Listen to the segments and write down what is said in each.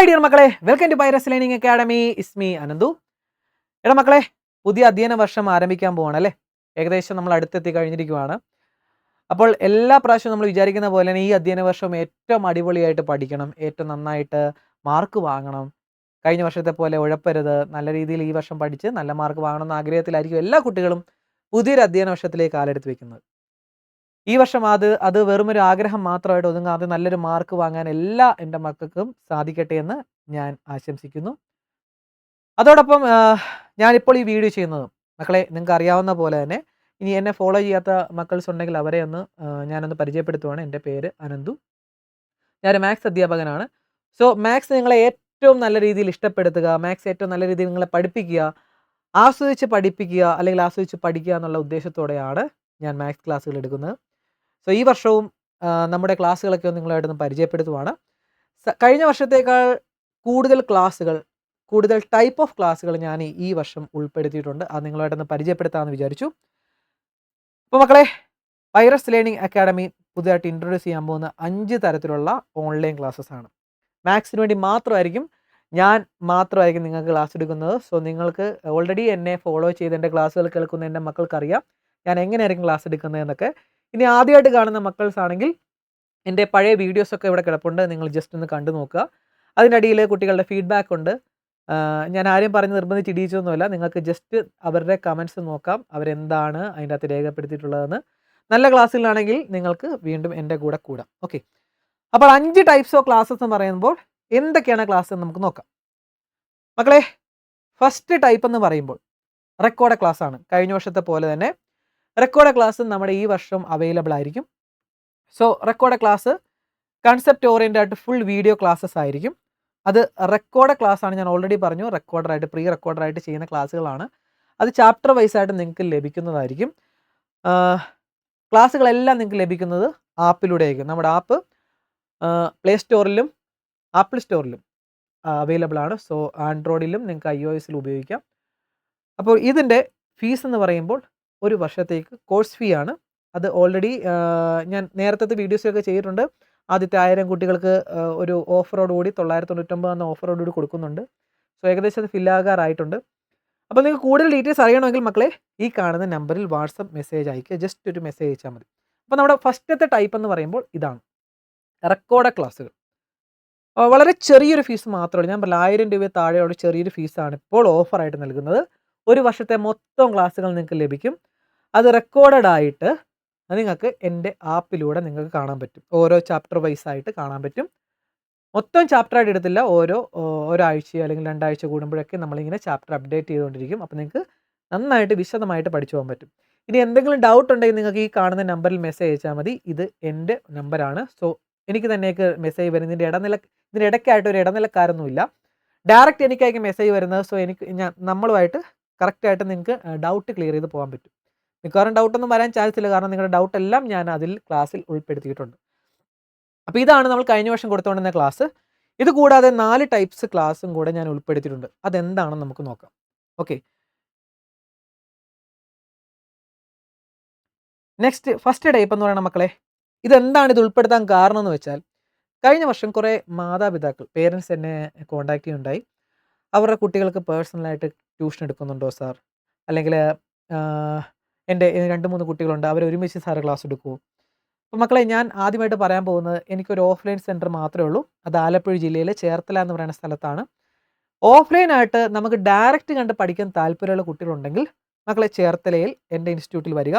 Hi dear മക്കളെ, welcome to Pyrus learning academy. It's me Ananthu. എടാ മക്കളെ, പുതിയ അധ്യയന വർഷം ആരംഭിക്കാൻ പോവാണ് അല്ലേ? ഏകദേശം നമ്മൾ അടുത്തെത്തി കഴിഞ്ഞിരിക്കുകയാണ്. അപ്പോൾ എല്ലാ പ്രാവശ്യവും നമ്മൾ വിചാരിക്കുന്ന പോലെ തന്നെ ഈ അധ്യയന വർഷം ഏറ്റവും അടിപൊളിയായിട്ട് പഠിക്കണം, ഏറ്റവും നന്നായിട്ട് മാർക്ക് വാങ്ങണം. കഴിഞ്ഞ വർഷത്തെ പോലെ ഉഴപ്പരുത്, നല്ല രീതിയിൽ ഈ വർഷം പഠിച്ച് നല്ല മാർക്ക് വാങ്ങണം എന്ന ആഗ്രഹത്തിലായിരിക്കും എല്ലാ കുട്ടികളും പുതിയൊരു അധ്യയന വർഷത്തിലേക്ക് കാലെടുത്ത് വെക്കുന്നത്. ഈ വർഷം അത് വെറുമൊരു ആഗ്രഹം മാത്രമായിട്ട് ഒതുങ്ങാതെ നല്ലൊരു മാർക്ക് വാങ്ങാൻ എല്ലാ എൻ്റെ മക്കൾക്കും സാധിക്കട്ടെ എന്ന് ഞാൻ ആശംസിക്കുന്നു. അതോടൊപ്പം ഞാനിപ്പോൾ ഈ വീഡിയോ ചെയ്യുന്നത് മക്കളെ നിങ്ങൾക്ക് അറിയാവുന്ന പോലെ തന്നെ ഇനി എന്നെ ഫോളോ ചെയ്യാത്ത മക്കൾസ് ഉണ്ടെങ്കിൽ അവരെ ഒന്ന് ഞാനൊന്ന് പരിചയപ്പെടുത്തുവാണ്. എൻ്റെ പേര് അനന്തു. ഞാനൊരു മാത്സ് അധ്യാപകനാണ്. സോ മാത്സ് നിങ്ങളെ ഏറ്റവും നല്ല രീതിയിൽ ഇഷ്ടപ്പെടുത്തുക, മാത്സ് ഏറ്റവും നല്ല രീതിയിൽ നിങ്ങളെ പഠിപ്പിക്കുക, ആസ്വദിച്ച് പഠിപ്പിക്കുക അല്ലെങ്കിൽ ആസ്വദിച്ച് പഠിക്കുക എന്നുള്ള ഉദ്ദേശത്തോടെയാണ് ഞാൻ മാത്സ് ക്ലാസ്സുകൾ എടുക്കുന്നത്. സോ ഈ വർഷവും നമ്മുടെ ക്ലാസ്സുകളൊക്കെ ഒന്ന് നിങ്ങളായിട്ടൊന്ന് പരിചയപ്പെടുത്തുവാണ്. കഴിഞ്ഞ വർഷത്തേക്കാൾ കൂടുതൽ ക്ലാസ്സുകൾ, കൂടുതൽ ടൈപ്പ് ഓഫ് ക്ലാസ്സുകൾ ഞാൻ ഈ വർഷം ഉൾപ്പെടുത്തിയിട്ടുണ്ട്. അത് നിങ്ങളായിട്ടൊന്ന് പരിചയപ്പെടുത്താമെന്ന് വിചാരിച്ചു. അപ്പോൾ മക്കളെ, പൈറസ് ലേണിംഗ് അക്കാഡമി പുതിയതായിട്ട് ഇൻട്രൊഡ്യൂസ് ചെയ്യാൻ പോകുന്ന 5 തരത്തിലുള്ള ഓൺലൈൻ ക്ലാസ്സസ് ആണ്. മാത്സിന് വേണ്ടി ഞാൻ മാത്രമായിരിക്കും നിങ്ങൾക്ക് ക്ലാസ് എടുക്കുന്നത്. സോ നിങ്ങൾക്ക് ഓൾറെഡി എന്നെ ഫോളോ ചെയ്ത് എൻ്റെ ക്ലാസ്സുകൾ കേൾക്കുന്ന എൻ്റെ മക്കൾക്കറിയാം ഞാൻ എങ്ങനെയായിരിക്കും ക്ലാസ് എടുക്കുന്നത് എന്നൊക്കെ. ഇനി ആദ്യമായിട്ട് കാണുന്ന മക്കൾസ് ആണെങ്കിൽ എൻ്റെ പഴയ വീഡിയോസൊക്കെ ഇവിടെ കിടപ്പുണ്ട്. നിങ്ങൾ ജസ്റ്റ് ഒന്ന് കണ്ടു നോക്കുക. അതിനടിയിൽ കുട്ടികളുടെ ഫീഡ്ബാക്ക് ഉണ്ട്. ഞാൻ ആരെയും പറഞ്ഞ് നിർബന്ധിച്ച് ഇടിയിച്ചൊന്നുമല്ല. നിങ്ങൾക്ക് ജസ്റ്റ് അവരുടെ കമൻറ്റ്സ് നോക്കാം, അവരെന്താണ് അതിൻ്റെ അകത്ത് രേഖപ്പെടുത്തിയിട്ടുള്ളതെന്ന്. നല്ല ക്ലാസ്സുകളാണെങ്കിൽ നിങ്ങൾക്ക് വീണ്ടും എൻ്റെ കൂടെ കൂടാം. ഓക്കെ, അപ്പോൾ 5 ടൈപ്സ് ഓഫ് ക്ലാസ്സസ് എന്ന് പറയുമ്പോൾ എന്തൊക്കെയാണ് ക്ലാസ് എന്ന് നമുക്ക് നോക്കാം. മക്കളെ, ഫസ്റ്റ് ടൈപ്പ് എന്ന് പറയുമ്പോൾ റെക്കോർഡ് ക്ലാസ് ആണ്. കഴിഞ്ഞ വർഷത്തെ പോലെ തന്നെ റെക്കോർഡ് ക്ലാസ് നമ്മുടെ ഈ വർഷം അവൈലബിൾ ആയിരിക്കും. So record class concept oriented ആയിട്ട് ഫുൾ വീഡിയോ ക്ലാസ്സസ് ആയിരിക്കും. അത് റെക്കോർഡ് ക്ലാസ് ആണ്. ഞാൻ ഓൾറെഡി പറഞ്ഞു, റെക്കോർഡറായിട്ട് പ്രീ റെക്കോർഡറായിട്ട് ചെയ്യുന്ന ക്ലാസ്സുകളാണ്. അത് ചാപ്റ്റർ വൈസ് ആയിട്ട് നിങ്ങൾക്ക് ലഭിക്കുന്നതായിരിക്കും. ക്ലാസ്സുകളെല്ലാം നിങ്ങൾക്ക് ലഭിക്കുന്നത് ആപ്പിലൂടെ ആയിരിക്കും. നമ്മുടെ ആപ്പ് പ്ലേ സ്റ്റോറിലും ആപ്പിൾ സ്റ്റോറിലും അവൈലബിൾ ആണ്. സോ ആൻഡ്രോയിഡിലും നിങ്ങൾക്ക് iOSലും ഉപയോഗിക്കാം. അപ്പോൾ ഇതിൻ്റെ ഫീസ് എന്ന് പറയുമ്പോൾ ഒരു വർഷത്തേക്ക് കോഴ്സ് ഫീ ആണ്. അത് ഓൾറെഡി ഞാൻ നേരത്തെ വീഡിയോസിലൊക്കെ ചെയ്തിട്ടുണ്ട്. ആദ്യത്തെ 1000 കുട്ടികൾക്ക് ഒരു ഓഫറോടുകൂടി 999 എന്ന ഓഫറോടുകൂടി കൊടുക്കുന്നുണ്ട്. സോ ഏകദേശം അത് ഫില്ലാകാറായിട്ടുണ്ട്. അപ്പോൾ നിങ്ങൾക്ക് കൂടുതൽ ഡീറ്റെയിൽസ് അറിയണമെങ്കിൽ മക്കളെ ഈ കാണുന്ന നമ്പറിൽ വാട്സപ്പ് മെസ്സേജ് അയക്കുക. ജസ്റ്റ് ഒരു മെസ്സേജ് അയച്ചാൽ മതി. അപ്പോൾ നമ്മുടെ ഫസ്റ്റത്തെ ടൈപ്പ് എന്ന് പറയുമ്പോൾ ഇതാണ്, റെക്കോർഡ് ക്ലാസ്സുകൾ. വളരെ ചെറിയൊരു ഫീസ് മാത്രമേ, ഞാൻ പറഞ്ഞില്ല 1000 രൂപ താഴെയുള്ള ചെറിയൊരു ഫീസാണ് ഇപ്പോൾ ഓഫറായിട്ട് നൽകുന്നത്. ഒരു വർഷത്തെ മൊത്തം ക്ലാസ്സുകൾ നിങ്ങൾക്ക് ലഭിക്കും. അത് റെക്കോർഡഡ് ആയിട്ട് നിങ്ങൾക്ക് എൻ്റെ ആപ്പിലൂടെ നിങ്ങൾക്ക് കാണാൻ പറ്റും. ഓരോ ചാപ്റ്റർ വൈസ് ആയിട്ട് കാണാൻ പറ്റും. മൊത്തം ചാപ്റ്ററായിട്ട് എടുത്തില്ല, ഒരാഴ്ചയോ അല്ലെങ്കിൽ 2 ആഴ്ച കൂടുമ്പോഴൊക്കെ നമ്മളിങ്ങനെ ചാപ്റ്റർ അപ്ഡേറ്റ് ചെയ്തുകൊണ്ടിരിക്കും. അപ്പോൾ നിങ്ങൾക്ക് നന്നായിട്ട് വിശദമായിട്ട് പഠിച്ചു പോകാൻ പറ്റും. ഇനി എന്തെങ്കിലും ഡൗട്ട് ഉണ്ടെങ്കിൽ നിങ്ങൾക്ക് ഈ കാണുന്ന നമ്പറിൽ മെസ്സേജ് അയച്ചാൽ മതി. ഇത് എൻ്റെ നമ്പറാണ്. സോ എനിക്ക് തന്നെയൊക്കെ മെസ്സേജ് വരുന്നത് ഇതിനിടയ്ക്കായിട്ട് ഒരു ഇടനിലക്കാരൊന്നുമില്ല. ഡയറക്റ്റ് എനിക്കായിരിക്കും മെസ്സേജ് വരുന്നത്. സോ നമ്മളുമായിട്ട് കറക്റ്റായിട്ട് നിങ്ങൾക്ക് ഡൗട്ട് ക്ലിയർ ചെയ്ത് പോകാൻ പറ്റും. മിക്കവാറും ഡൗട്ടൊന്നും വരാൻ ചാൻസ് ഇല്ല, കാരണം നിങ്ങളുടെ ഡൗട്ട് എല്ലാം ഞാൻ അതിൽ ക്ലാസ്സിൽ ഉൾപ്പെടുത്തിയിട്ടുണ്ട്. അപ്പോൾ ഇതാണ് നമ്മൾ കഴിഞ്ഞ വർഷം കൊടുത്തുകൊണ്ടിരുന്ന ക്ലാസ്. ഇത് കൂടാതെ 4 ടൈപ്സ് ക്ലാസ്സും കൂടെ ഞാൻ ഉൾപ്പെടുത്തിയിട്ടുണ്ട്. അതെന്താണെന്ന് നമുക്ക് നോക്കാം. ഓക്കെ, നെക്സ്റ്റ് ഫസ്റ്റ് ടൈപ്പ് എന്ന് പറയുന്ന മക്കളെ, ഇതെന്താണ് ഇത് ഉൾപ്പെടുത്താൻ കാരണം എന്ന് വെച്ചാൽ, കഴിഞ്ഞ വർഷം കുറേ മാതാപിതാക്കൾ പേരൻസ് എന്നെ കോൺടാക്ട് ചെയ്യുന്നുണ്ടായി. അവരുടെ കുട്ടികൾക്ക് പേഴ്സണലായിട്ട് ട്യൂഷൻ എടുക്കുന്നുണ്ടോ സാർ, അല്ലെങ്കിൽ എൻ്റെ 2-3 കുട്ടികളുണ്ട്, അവർ ഒരുമിച്ച് സാറ് ക്ലാസ് എടുക്കുമോ. അപ്പോൾ മക്കളെ, ഞാൻ ആദ്യമായിട്ട് പറയാൻ പോകുന്നത് എനിക്കൊരു ഓഫ്ലൈൻ സെൻറ്റർ മാത്രമേ ഉള്ളൂ. അത് ആലപ്പുഴ ജില്ലയിലെ ചേർത്തല എന്ന് പറയുന്ന സ്ഥലത്താണ്. ഓഫ്ലൈനായിട്ട് നമുക്ക് ഡയറക്റ്റ് കണ്ട് പഠിക്കാൻ താല്പര്യമുള്ള കുട്ടികളുണ്ടെങ്കിൽ മക്കളെ ചേർത്തലയിൽ എൻ്റെ ഇൻസ്റ്റിറ്റ്യൂട്ടിൽ വരിക.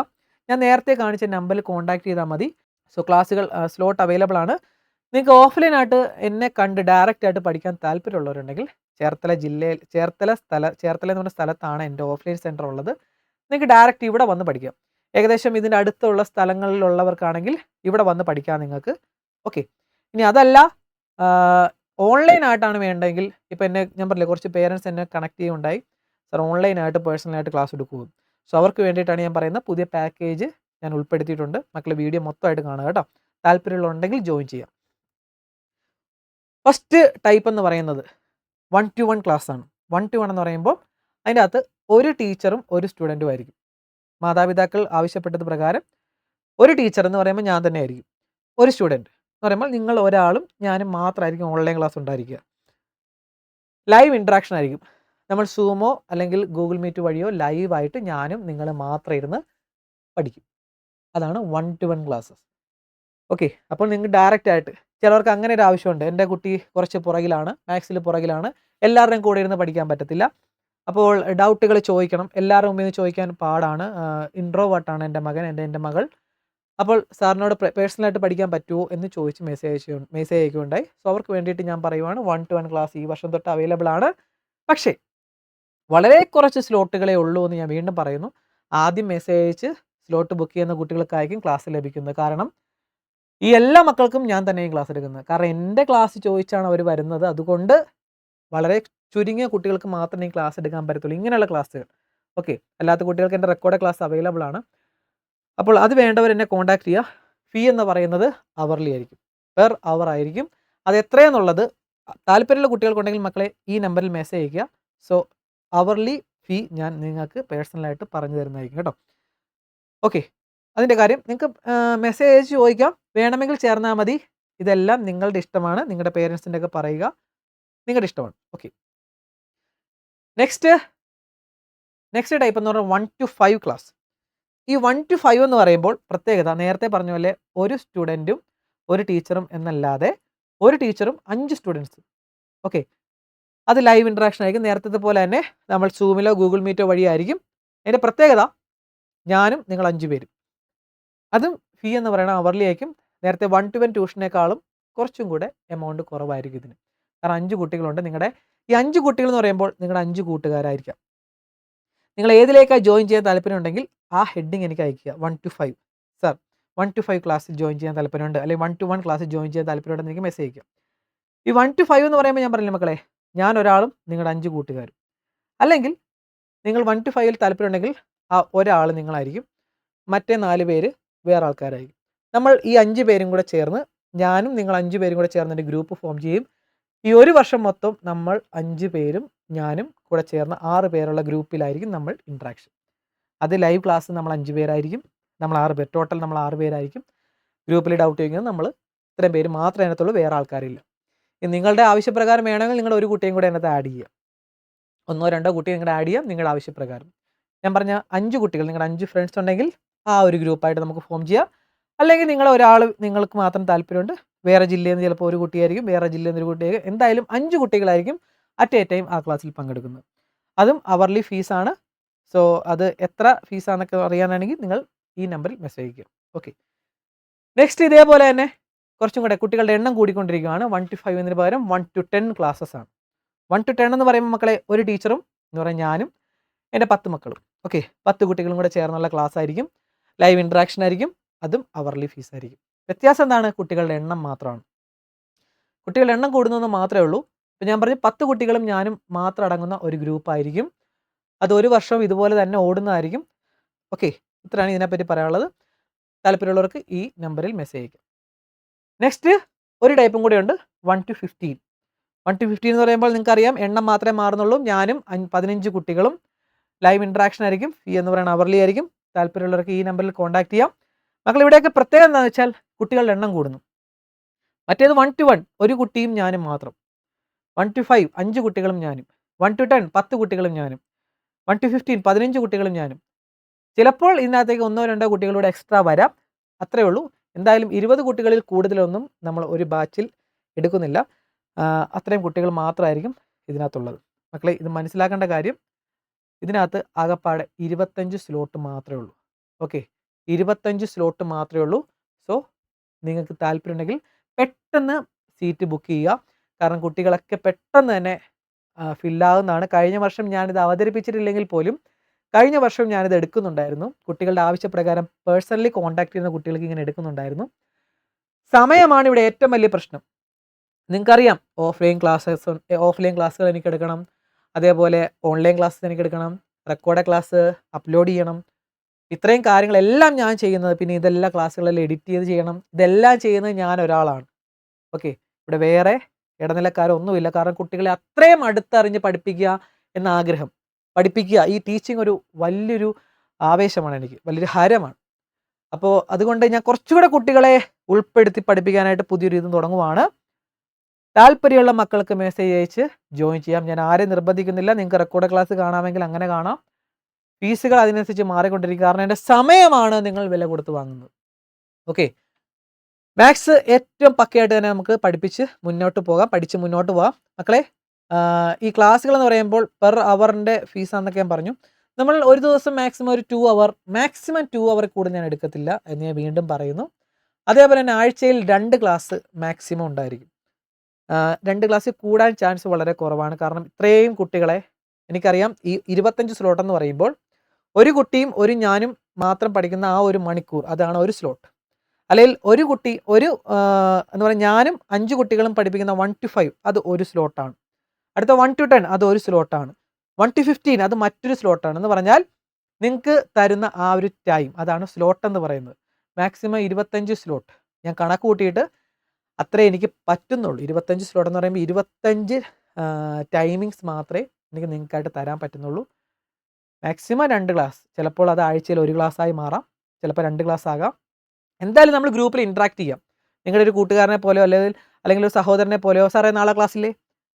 ഞാൻ നേരത്തെ കാണിച്ച നമ്പറിൽ കോൺടാക്ട് ചെയ്താൽ മതി. സോ ക്ലാസ്സുകൾ സ്ലോട്ട് അവൈലബിൾ ആണ്. നിങ്ങൾക്ക് ഓഫ്ലൈനായിട്ട് എന്നെ കണ്ട് ഡയറക്റ്റ് ആയിട്ട് പഠിക്കാൻ താല്പര്യമുള്ളവരുണ്ടെങ്കിൽ ചേർത്തല എന്ന് പറഞ്ഞ സ്ഥലത്താണ് എൻ്റെ ഓഫ്ലൈൻ സെൻറ്റർ ഉള്ളത്. നിങ്ങൾക്ക് ഡയറക്റ്റ് ഇവിടെ വന്ന് പഠിക്കാം. ഏകദേശം ഇതിൻ്റെ അടുത്തുള്ള സ്ഥലങ്ങളിലുള്ളവർക്കാണെങ്കിൽ ഇവിടെ വന്ന് പഠിക്കാം നിങ്ങൾക്ക്. ഓക്കെ, ഇനി അതല്ല ഓൺലൈനായിട്ടാണ് വേണ്ടതെങ്കിൽ, ഇപ്പോൾ ഞാൻ പറഞ്ഞില്ലേ കുറച്ച് പേരൻസ് എന്നെ കണക്ട് ചെയ്യുകയുണ്ടായി, സാർ ഓൺലൈനായിട്ട് പേഴ്സണലായിട്ട് ക്ലാസ് എടുക്കുമോ. സോ അവർക്ക് വേണ്ടിയിട്ടാണ് ഞാൻ പറയുന്നത്, പുതിയ പാക്കേജ് ഞാൻ ഉൾപ്പെടുത്തിയിട്ടുണ്ട്. മക്കളെ വീഡിയോ മൊത്തമായിട്ട് കാണുക കേട്ടോ. താല്പര്യമുണ്ടെങ്കിൽ ജോയിൻ ചെയ്യാം. ഫസ്റ്റ് ടൈപ്പ് എന്ന് പറയുന്നത് 1-to-1 ക്ലാസ് ആണ്. 1-to-1 എന്ന് പറയുമ്പോൾ അതിൻ്റെ അകത്ത് ഒരു ടീച്ചറും ഒരു സ്റ്റുഡൻറ്റും ആയിരിക്കും. മാതാപിതാക്കൾ ആവശ്യപ്പെട്ടത് പ്രകാരം ഒരു ടീച്ചർ എന്ന് പറയുമ്പോൾ ഞാൻ തന്നെ ആയിരിക്കും, ഒരു സ്റ്റുഡൻറ്റ് എന്ന് പറയുമ്പോൾ നിങ്ങൾ ഒരാളും ഞാനും മാത്രമായിരിക്കും ഓൺലൈൻ ക്ലാസ് ഉണ്ടായിരിക്കുക. ലൈവ് ഇൻട്രാക്ഷൻ ആയിരിക്കും. നമ്മൾ സൂമോ അല്ലെങ്കിൽ ഗൂഗിൾ മീറ്റ് വഴിയോ ലൈവായിട്ട് ഞാനും നിങ്ങൾ മാത്രം ഇരുന്ന് പഠിക്കും. അതാണ് 1-to-1 ക്ലാസ്സസ്. ഓക്കെ. അപ്പോൾ നിങ്ങൾക്ക് ഡയറക്റ്റ് ആയിട്ട് ചിലവർക്ക് അങ്ങനെ ഒരു ആവശ്യമുണ്ട്. എൻ്റെ കുട്ടി കുറച്ച് പുറകിലാണ്, മാത്സിൽ പുറകിലാണ്, എല്ലാവരുടെയും കൂടെ ഇരുന്ന് പഠിക്കാൻ പറ്റത്തില്ല. അപ്പോൾ ഡൗട്ടുകൾ ചോദിക്കണം, എല്ലാവരുടെ മുമ്പിൽ നിന്ന് ചോദിക്കാൻ പാടാണ്. ഇൻട്രോവേർട്ടാണ് എൻ്റെ മകൻ, എൻ്റെ മകൾ. അപ്പോൾ സാറിനോട് പേഴ്സണലായിട്ട് പഠിക്കാൻ പറ്റുമോ എന്ന് ചോദിച്ച് മെസ്സേജ് അയക്കുകയുണ്ടായി. സോ അവർക്ക് വേണ്ടിയിട്ട് ഞാൻ പറയുവാണ് 1-to-1 ക്ലാസ് ഈ വർഷം തൊട്ട് അവൈലബിൾ ആണ്. പക്ഷേ വളരെ കുറച്ച് സ്ലോട്ടുകളേ ഉള്ളൂ എന്ന് ഞാൻ വീണ്ടും പറയുന്നു. ആദ്യം മെസ്സേജ് അയച്ച് സ്ലോട്ട് ബുക്ക് ചെയ്യുന്ന കുട്ടികൾക്കായിരിക്കും ക്ലാസ് ലഭിക്കുന്നത്. കാരണം ഈ എല്ലാ മക്കൾക്കും ഞാൻ തന്നെയും ക്ലാസ് എടുക്കുന്നത്. കാരണം എൻ്റെ ക്ലാസ് ചോദിച്ചാണ് അവർ വരുന്നത്. അതുകൊണ്ട് വളരെ ചുരുങ്ങിയ കുട്ടികൾക്ക് മാത്രമേ ഈ ക്ലാസ് എടുക്കാൻ പറ്റത്തുള്ളൂ. ഇങ്ങനെയുള്ള ക്ലാസ്സുകൾ. ഓക്കെ. അല്ലാത്ത കുട്ടികൾക്ക് എൻ്റെ റെക്കോർഡ് ക്ലാസ് അവൈലബിൾ ആണ്. അപ്പോൾ അത് വേണ്ടവർ എന്നെ കോൺടാക്ട് ചെയ്യുക. ഫീ എന്ന് പറയുന്നത് അവർലി ആയിരിക്കും, പെർ അവർ ആയിരിക്കും. അത് എത്രയെന്നുള്ളത് താല്പര്യമുള്ള കുട്ടികൾക്കുണ്ടെങ്കിൽ മക്കളെ ഈ നമ്പറിൽ മെസ്സേജ് അയയ്ക്കുക. സോ അവർലി ഫീ ഞാൻ നിങ്ങൾക്ക് പേഴ്സണലായിട്ട് പറഞ്ഞു തരുന്നതായിരിക്കും കേട്ടോ. ഓക്കെ. അതിൻ്റെ കാര്യം നിങ്ങൾക്ക് മെസ്സേജ് അയച്ച് ചോദിക്കാം, വേണമെങ്കിൽ ചേർന്നാൽ മതി. ഇതെല്ലാം നിങ്ങളുടെ ഇഷ്ടമാണ്, നിങ്ങളുടെ പേരൻസിൻ്റെ ഒക്കെ പറയുക, നിങ്ങളുടെ ഇഷ്ടമാണ്. ഓക്കെ. നെക്സ്റ്റ് ടൈപ്പ് എന്ന് പറഞ്ഞാൽ 1-to-5 ക്ലാസ്. ഈ 1-to-5 എന്ന് പറയുമ്പോൾ പ്രത്യേകത നേരത്തെ പറഞ്ഞ പോലെ ഒരു സ്റ്റുഡൻറ്റും ഒരു ടീച്ചറും എന്നല്ലാതെ ഒരു ടീച്ചറും 5 സ്റ്റുഡൻസും. ഓക്കെ. അത് ലൈവ് ഇൻട്രാക്ഷൻ ആയിരിക്കും. നേരത്തെ പോലെ തന്നെ നമ്മൾ സൂമിലോ ഗൂഗിൾ മീറ്റോ വഴിയായിരിക്കും. അതിൻ്റെ പ്രത്യേകത ഞാനും നിങ്ങൾ 5 പേരും. അതും ഫീ എന്ന് പറയുന്നത് അവർലി ആയിരിക്കും. നേരത്തെ 1-to-1 ട്യൂഷനേക്കാളും കുറച്ചും കൂടെ എമൗണ്ട് കുറവായിരിക്കും ഇതിന്. കാരണം 5 കുട്ടികളുണ്ട്. നിങ്ങളുടെ ഈ 5 കുട്ടികൾ എന്ന് പറയുമ്പോൾ നിങ്ങളുടെ 5 കൂട്ടുകാരായിരിക്കാം. നിങ്ങൾ ഏതിലേക്കാണ് ജോയിൻ ചെയ്യാൻ താല്പര്യമുണ്ടെങ്കിൽ ആ ഹെഡിങ് എനിക്ക് അയക്കുക. 1-to-5 സർ 1-to-5 ക്ലാസ്സിൽ ജോയിൻ ചെയ്യാൻ താല്പര്യമുണ്ട്, അല്ലെങ്കിൽ 1-to-1 ക്ലാസ്സിൽ ജോയിൻ ചെയ്യാൻ താല്പര്യമുണ്ടെന്ന് എനിക്ക് മെസ്സേജ് അയക്കുക. ഈ 1-to-5 എന്ന് പറയുമ്പോൾ ഞാൻ പറഞ്ഞില്ല മക്കളെ, ഞാൻ ഒരാളും നിങ്ങളുടെ 5 കൂട്ടുകാരും. അല്ലെങ്കിൽ നിങ്ങൾ 1-to-5ൽ താല്പര്യമുണ്ടെങ്കിൽ ആ ഒരാൾ നിങ്ങളായിരിക്കും, മറ്റേ 4 പേര് വേറെ ആൾക്കാരായിരിക്കും. നമ്മൾ ഈ 5 പേരും കൂടെ ചേർന്ന്, ഞാനും നിങ്ങൾ 5 പേരും കൂടെ ചേർന്ന് ഒരു ഗ്രൂപ്പ് ഫോം ചെയ്യും. ഈ ഒരു വർഷം മൊത്തം നമ്മൾ 5 പേരും ഞാനും കൂടെ ചേർന്ന് 6 പേരുള്ള ഗ്രൂപ്പിലായിരിക്കും നമ്മൾ ഇൻട്രാക്ഷൻ. അത് ലൈവ് ക്ലാസ് നമ്മൾ 5 പേരായിരിക്കും, നമ്മൾ 6 പേർ, ടോട്ടൽ നമ്മൾ 6 പേരായിരിക്കും. ഗ്രൂപ്പിൽ ഡൗട്ട് ചോദിക്കുന്നത് നമ്മൾ ഇത്രയും പേര് മാത്രമേ അതിനകത്തുള്ളൂ, വേറെ ആൾക്കാരില്ല. നിങ്ങളുടെ ആവശ്യപ്രകാരം വേണമെങ്കിൽ നിങ്ങൾ ഒരു കുട്ടിയും കൂടെ അതിനകത്ത് ആഡ് ചെയ്യുക. 1-2 കുട്ടിയെ നിങ്ങളുടെ ആഡ് ചെയ്യാം നിങ്ങളുടെ ആവശ്യപ്രകാരം. ഞാൻ പറഞ്ഞ 5 കുട്ടികൾ, നിങ്ങളുടെ 5 ഫ്രണ്ട്സ് ഉണ്ടെങ്കിൽ ആ ഒരു ഗ്രൂപ്പായിട്ട് നമുക്ക് ഫോം ചെയ്യാം. അല്ലെങ്കിൽ നിങ്ങൾ ഒരാൾ, നിങ്ങൾക്ക് മാത്രം താല്പര്യമുണ്ട്, വേറെ ജില്ലയിൽ നിന്ന് ചിലപ്പോൾ ഒരു കുട്ടിയായിരിക്കും, വേറെ ജില്ലയിൽ നിന്ന് ഒരു കുട്ടിയായിരിക്കും, എന്തായാലും 5 കുട്ടികളായിരിക്കും അറ്റ് എ ടൈം ആ ക്ലാസ്സിൽ പങ്കെടുക്കുന്നത്. അതും അവർലി ഫീസാണ്. സോ അത് എത്ര ഫീസാണെന്നൊക്കെ അറിയാനാണെങ്കിൽ നിങ്ങൾ ഈ നമ്പറിൽ മെസ്സേജ് അയക്കുക. ഓക്കെ. നെക്സ്റ്റ് ഇതേപോലെ തന്നെ കുറച്ചും കൂടെ കുട്ടികളുടെ എണ്ണം കൂടിക്കൊണ്ടിരിക്കുകയാണ്. 1-to-5 എന്നതിന് പകരം 1-to-10 ക്ലാസ്സസ് ആണ്. 1-to-10 എന്ന് പറയുമ്പോൾ മക്കളെ ഒരു ടീച്ചറും എന്ന് പറയാൻ ഞാനും എൻ്റെ 10 മക്കളും. ഓക്കെ. 10 കുട്ടികളും കൂടെ ചേർന്നുള്ള ക്ലാസ് ആയിരിക്കും. ലൈവ് ഇൻട്രാക്ഷൻ ആയിരിക്കും. അതും അവർലി ഫീസ് ആയിരിക്കും. വ്യത്യാസം എന്താണ്? കുട്ടികളുടെ എണ്ണം മാത്രമാണ്. കുട്ടികളുടെ എണ്ണം കൂടുന്നതെന്ന് മാത്രമേ ഉള്ളൂ. ഇപ്പം ഞാൻ പറഞ്ഞു 10 കുട്ടികളും ഞാനും മാത്രം അടങ്ങുന്ന ഒരു ഗ്രൂപ്പായിരിക്കും. അത് ഒരു വർഷം ഇതുപോലെ തന്നെ ഓടുന്നതായിരിക്കും. ഓക്കെ. ഇത്രയാണ് ഇതിനെപ്പറ്റി പറയാനുള്ളത്. താല്പര്യമുള്ളവർക്ക് ഈ നമ്പറിൽ മെസ്സേജ് അയക്കാം. നെക്സ്റ്റ് ഒരു ടൈപ്പും കൂടെ ഉണ്ട്, 1-to-15. 1-to-15 എന്ന് പറയുമ്പോൾ നിങ്ങൾക്കറിയാം എണ്ണം മാത്രമേ മാറുന്നുള്ളൂ. ഞാനും 15 കുട്ടികളും ലൈവ് ഇൻട്രാക്ഷൻ ആയിരിക്കും. ഫീ എന്ന് പറയുന്നത് അവർലി ആയിരിക്കും. താല്പര്യമുള്ളവർക്ക് ഈ നമ്പറിൽ കോൺടാക്ട് ചെയ്യാം. മക്കൾ ഇവിടെയൊക്കെ പ്രത്യേകം എന്താണെന്ന് വെച്ചാൽ കുട്ടികളുടെ എണ്ണം കൂടുന്നു. മറ്റേത് 1-to-1 ഒരു കുട്ടിയും ഞാനും മാത്രം. 1-to-5 5 കുട്ടികളും ഞാനും. 1-to-10 10 കുട്ടികളും ഞാനും. 1-to-15 15 കുട്ടികളും ഞാനും. ചിലപ്പോൾ ഇതിനകത്തേക്ക് 1-2 കുട്ടികളൂടെ എക്സ്ട്രാ വരാം, അത്രേ ഉള്ളൂ. എന്തായാലും 20 കുട്ടികളിൽ കൂടുതലൊന്നും നമ്മൾ ഒരു ബാച്ചിൽ എടുക്കുന്നില്ല. അത്രയും കുട്ടികൾ മാത്രമായിരിക്കും ഇതിനകത്തുള്ളത്. മക്കളെ ഇത് മനസ്സിലാക്കേണ്ട കാര്യം, ഇതിനകത്ത് ആകപ്പാടെ 25 സ്ലോട്ട് മാത്രമേ ഉള്ളൂ. ഓക്കെ. 25 സ്ലോട്ട് മാത്രമേ ഉള്ളൂ. സോ നിങ്ങൾക്ക് താല്പര്യമുണ്ടെങ്കിൽ പെട്ടെന്ന് സീറ്റ് ബുക്ക് ചെയ്യുക. കാരണം കുട്ടികളൊക്കെ പെട്ടെന്ന് തന്നെ ഫില്ലാകുന്നതാണ്. കഴിഞ്ഞ വർഷം ഞാനിത് അവതരിപ്പിച്ചിട്ടില്ലെങ്കിൽ പോലും കഴിഞ്ഞ വർഷം ഞാനിത് എടുക്കുന്നുണ്ടായിരുന്നു. കുട്ടികളുടെ ആവശ്യപ്രകാരം പേഴ്സണലി കോൺടാക്ട് ചെയ്യുന്ന കുട്ടികൾക്ക് ഇങ്ങനെ എടുക്കുന്നുണ്ടായിരുന്നു. സമയമാണ് ഇവിടെ ഏറ്റവും വലിയ പ്രശ്നം. നിങ്ങൾക്കറിയാം ഓഫ്ലൈൻ ക്ലാസ്സുകൾ എനിക്ക് എടുക്കണം, അതേപോലെ ഓൺലൈൻ ക്ലാസ്സസ് എനിക്ക് എടുക്കണം, റെക്കോർഡ് ക്ലാസ് അപ്ലോഡ് ചെയ്യണം. ഇത്രയും കാര്യങ്ങളെല്ലാം ഞാൻ ചെയ്യുന്നത്, പിന്നെ ഇതെല്ലാം ക്ലാസ്സുകളെല്ലാം എഡിറ്റ് ചെയ്ത് ചെയ്യണം. ഇതെല്ലാം ചെയ്യുന്നത് ഞാൻ ഒരാളാണ്. ഓക്കെ. ഇവിടെ വേറെ ഇടനിലക്കാരൊന്നുമില്ല. കാരണം കുട്ടികളെ അത്രയും അടുത്തറിഞ്ഞ് പഠിപ്പിക്കുക എന്ന ആഗ്രഹം, പഠിപ്പിക്കുക, ഈ ടീച്ചിങ് ഒരു വലിയൊരു ആവേശമാണ് എനിക്ക്, വലിയൊരു ഹരമാണ്. അപ്പോൾ അതുകൊണ്ട് ഞാൻ കുറച്ചുകൂടെ കുട്ടികളെ ഉൾപ്പെടുത്തി പഠിപ്പിക്കാനായിട്ട് പുതിയൊരു ഇതും തുടങ്ങുവാണ്. താല്പര്യമുള്ള മക്കൾക്ക് മെസ്സേജ് അയച്ച് ജോയിൻ ചെയ്യാം. ഞാൻ ആരെയും നിർബന്ധിക്കുന്നില്ല. നിങ്ങൾക്ക് റെക്കോർഡ് ക്ലാസ് കാണാമെങ്കിൽ അങ്ങനെ കാണാം. ഫീസുകൾ അതിനനുസരിച്ച് മാറിക്കൊണ്ടിരിക്കും. കാരണം എൻ്റെ സമയമാണ് നിങ്ങൾ വില കൊടുത്ത് വാങ്ങുന്നത്. ഓക്കെ, മാത്സ് ഏറ്റവും പക്കയായിട്ട് തന്നെ നമുക്ക് പഠിപ്പിച്ച് മുന്നോട്ട് പോകാം, പഠിച്ച് മുന്നോട്ട് പോകാം. മക്കളെ, ഈ ക്ലാസ്സുകൾ എന്ന് പറയുമ്പോൾ പെർ അവറിൻ്റെ ഫീസാണെന്നൊക്കെ ഞാൻ പറഞ്ഞു. നമ്മൾ ഒരു ദിവസം മാക്സിമം ഒരു 2 അവർ, മാക്സിമം 2 അവർ കൂടുതൽ ഞാൻ എടുക്കത്തില്ല എന്ന് ഞാൻ വീണ്ടും പറയുന്നു. അതേപോലെ തന്നെ ആഴ്ചയിൽ 2 ക്ലാസ് മാക്സിമം ഉണ്ടായിരിക്കും. 2 ക്ലാസ്സിൽ കൂടാൻ ചാൻസ് വളരെ കുറവാണ്. കാരണം ഇത്രയും കുട്ടികളെ എനിക്കറിയാം. ഈ 25 സ്ലോട്ട് എന്ന് പറയുമ്പോൾ ഒരു കുട്ടിയും ഒരു ഞാനും മാത്രം പഠിക്കുന്ന ആ ഒരു മണിക്കൂർ, അതാണ് ഒരു സ്ലോട്ട്. അല്ലെങ്കിൽ ഒരു കുട്ടി എന്ന് പറയുക ഞാനും 5 കുട്ടികളും പഠിപ്പിക്കുന്ന 1 to 5 അത് ഒരു സ്ലോട്ടാണ്. അടുത്ത 1 to 10 അത് ഒരു സ്ലോട്ടാണ്. 1 to 15 അത് മറ്റൊരു സ്ലോട്ടാണ്. എന്ന് പറഞ്ഞാൽ നിങ്ങൾക്ക് തരുന്ന ആ ഒരു ടൈം, അതാണ് സ്ലോട്ട് എന്ന് പറയുന്നത്. മാക്സിമം 25 സ്ലോട്ട് ഞാൻ കണക്ക് കൂട്ടിയിട്ട് അത്രേ എനിക്ക് പറ്റുന്നുള്ളൂ. 25 സ്ലോട്ട് എന്ന് പറയുമ്പോൾ 25 ടൈമിങ്സ് മാത്രമേ എനിക്ക് നിങ്ങൾക്കായിട്ട് തരാൻ പറ്റുന്നുള്ളൂ. മാക്സിമം 2 ക്ലാസ്, ചിലപ്പോൾ അത് ആഴ്ചയിൽ 1 ക്ലാസ്സായി മാറാം, ചിലപ്പോൾ 2 ക്ലാസ് ആകാം. എന്തായാലും നമ്മൾ ഗ്രൂപ്പിൽ ഇൻട്രാക്ട് ചെയ്യാം. നിങ്ങളുടെ ഒരു കൂട്ടുകാരനെ പോലെയോ അല്ലെങ്കിൽ ഒരു സഹോദരനെ പോലെയോ, സാറേ നാളെ ക്ലാസ്സില്ലേ,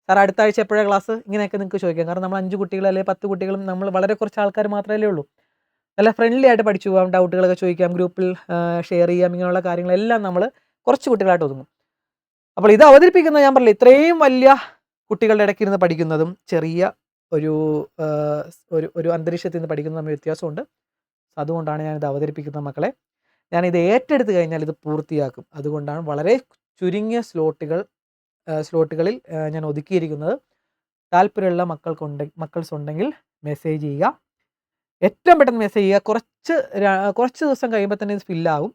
സാർ അടുത്ത ആഴ്ച എപ്പോഴാണ് ക്ലാസ്, ഇങ്ങനെയൊക്കെ നിങ്ങൾക്ക് ചോദിക്കാം. കാരണം നമ്മൾ 5 കുട്ടികൾ അല്ലെങ്കിൽ 10 കുട്ടികളും നമ്മൾ വളരെ കുറച്ച് ആൾക്കാർ മാത്രമല്ലേ ഉള്ളൂ. നല്ല ഫ്രണ്ട്ലി ആയിട്ട് പഠിച്ചു പോകാം, ഡൗട്ടുകളൊക്കെ ചോദിക്കാം, ഗ്രൂപ്പിൽ ഷെയർ ചെയ്യാം. ഇങ്ങനെയുള്ള കാര്യങ്ങളെല്ലാം നമ്മൾ കുറച്ച് കുട്ടികളായിട്ട് ഒതുങ്ങും. അപ്പോൾ ഇത് അവതരിപ്പിക്കുന്നത് ഞാൻ പറഞ്ഞില്ല, ഇത്രയും വലിയ കുട്ടികളുടെ ഇടയ്ക്ക് ഇരുന്ന് പഠിക്കുന്നതും ചെറിയ ഒരു അന്തരീക്ഷത്തിൽ നിന്ന് പഠിക്കുന്നതും തമ്മിൽ വ്യത്യാസമുണ്ട്. അതുകൊണ്ടാണ് ഞാനിത് അവതരിപ്പിക്കുന്നത് മക്കളെ. ഞാനിത് ഏറ്റെടുത്ത് കഴിഞ്ഞാൽ ഇത് പൂർത്തിയാക്കും. അതുകൊണ്ടാണ് വളരെ ചുരുങ്ങിയ സ്ലോട്ടുകളിൽ ഞാൻ ഒതുക്കിയിരിക്കുന്നത്. താല്പര്യമുള്ള മക്കൾസ് ഉണ്ടെങ്കിൽ മെസ്സേജ് ചെയ്യുക. ഏറ്റവും പെട്ടെന്ന് മെസ്സേജ് ചെയ്യുക. കുറച്ച് ദിവസം കഴിയുമ്പോൾ തന്നെ ഇത് ഫില്ലാകും.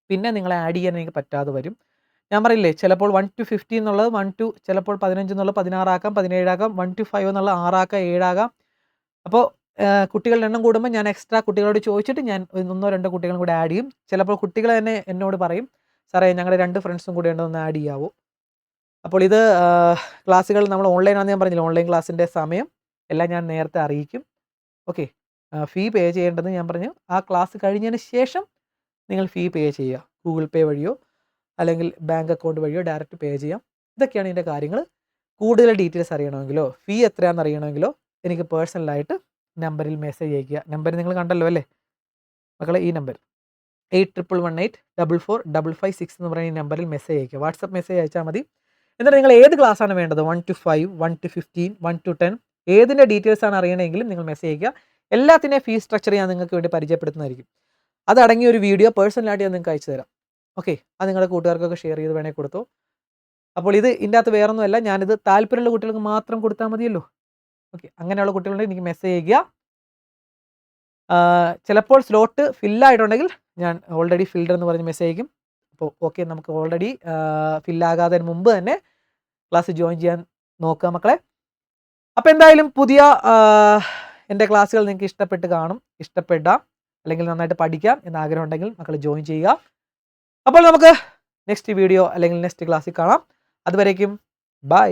പിന്നെ നിങ്ങളെ ആഡ് ചെയ്യാൻ എനിക്ക് പറ്റാതെ വരും. ഞാൻ പറയില്ലേ, ചിലപ്പോൾ 1 to 15 എന്നുള്ളത് 1 to ചിലപ്പോൾ 15 എന്നുള്ളത് 16 ആക്കാം, 17 ആക്കാം, 1 to 5 എന്നുള്ളത് 6 ആക്കാം, 7 ആകാം. അപ്പോൾ കുട്ടികളുടെ എണ്ണം കൂടുമ്പോൾ ഞാൻ എക്സ്ട്രാ കുട്ടികളോട് ചോദിച്ചിട്ട് ഞാൻ 1-2 കുട്ടികളും കൂടെ ആഡ് ചെയ്യും. ചിലപ്പോൾ കുട്ടികൾ തന്നെ എന്നോട് പറയും, സാറേ ഞങ്ങളുടെ 2 ഫ്രണ്ട്സും കൂടി ഉണ്ടെന്ന് ആഡ് ചെയ്യാവോ. അപ്പോൾ ഇത് ക്ലാസ്സുകൾ നമ്മൾ ഓൺലൈനാണെന്ന് ഞാൻ പറഞ്ഞില്ല, ഓൺലൈൻ ക്ലാസ്സിൻ്റെ സമയം എല്ലാം ഞാൻ നേരത്തെ അറിയിക്കും. ഓക്കെ, ഫീ പേ ചെയ്യേണ്ടത് ഞാൻ പറഞ്ഞു, ആ ക്ലാസ് കഴിഞ്ഞതിന് ശേഷം നിങ്ങൾ ഫീ പേ ചെയ്യുക. ഗൂഗിൾ പേ വഴിയോ അല്ലെങ്കിൽ ബാങ്ക് അക്കൗണ്ട് വഴിയോ ഡയറക്റ്റ് പേ ചെയ്യാം. ഇതൊക്കെയാണ് ഇതിൻ്റെ കാര്യങ്ങൾ. കൂടുതൽ ഡീറ്റെയിൽസ് അറിയണമെങ്കിലോ ഫീ എത്രയാണെന്ന് അറിയണമെങ്കിലോ എനിക്ക് പേഴ്സണലായിട്ട് നമ്പറിൽ മെസ്സേജ് അയക്കുക. നമ്പർ നിങ്ങൾ കണ്ടല്ലോ അല്ലേ മക്കളെ, ഈ നമ്പർ 8118445556 എന്ന് പറയുന്ന ഈ നമ്പറിൽ മെസ്സേജ് അയക്കുക. വാട്സപ്പ് മെസ്സേജ് അയച്ചാൽ മതി. എന്നിട്ട് നിങ്ങൾ ഏത് ക്ലാസ്സാണ് വേണ്ടത്, 1 to 5, 1 to 15, 1 to 10, ഏതിൻ്റെ ഡീറ്റെയിൽസ് ആണ് അറിയണമെങ്കിലും നിങ്ങൾ മെസ്സേജ് അയക്കുക. എല്ലാത്തിൻ്റെയും ഫീസ് സ്ട്രക്ചർ ഞാൻ നിങ്ങൾക്ക് വേണ്ടി പരിചയപ്പെടുത്തുന്നതായിരിക്കും. അതടങ്ങിയ ഒരു വീഡിയോ പേഴ്സണലായിട്ട് ഞാൻ നിങ്ങൾക്ക് അയച്ചു തരാം. ഓക്കെ, അത് നിങ്ങളുടെ കൂട്ടുകാർക്കൊക്കെ ഷെയർ ചെയ്ത് വേണേൽ കൊടുത്തോ. അപ്പോൾ ഇതിൻ്റെ അകത്ത് വേറൊന്നുമല്ല, ഞാനിത് താല്പര്യമുള്ള കുട്ടികൾക്ക് മാത്രം കൊടുത്താൽ മതിയല്ലോ. ഓക്കെ, അങ്ങനെയുള്ള കുട്ടികളുണ്ടെങ്കിൽ എനിക്ക് മെസ്സേജ് ചെയ്യുക. ചിലപ്പോൾ സ്ലോട്ട് ഫില്ലായിട്ടുണ്ടെങ്കിൽ ഞാൻ ഓൾറെഡി ഫിൽഡ് എന്ന് പറഞ്ഞ് മെസ്സേജ് അയക്കും. അപ്പോൾ ഓക്കെ, നമുക്ക് ഓൾറെഡി ഫില്ലാകാതെ മുമ്പ് തന്നെ ക്ലാസ് ജോയിൻ ചെയ്യാൻ നോക്കുക മക്കളെ. അപ്പോൾ എന്തായാലും പുതിയ എൻ്റെ ക്ലാസ്സുകൾ നിങ്ങൾക്ക് ഇഷ്ടപ്പെടാം അല്ലെങ്കിൽ നന്നായിട്ട് പഠിക്കാം എന്ന് ആഗ്രഹം ഉണ്ടെങ്കിൽ മക്കൾ ജോയിൻ ചെയ്യുക. അപ്പോൾ നമുക്ക് നെക്സ്റ്റ് വീഡിയോ അല്ലെങ്കിൽ നെക്സ്റ്റ് ക്ലാസ്സിൽ കാണാം. അതുവരേക്കും ബൈ.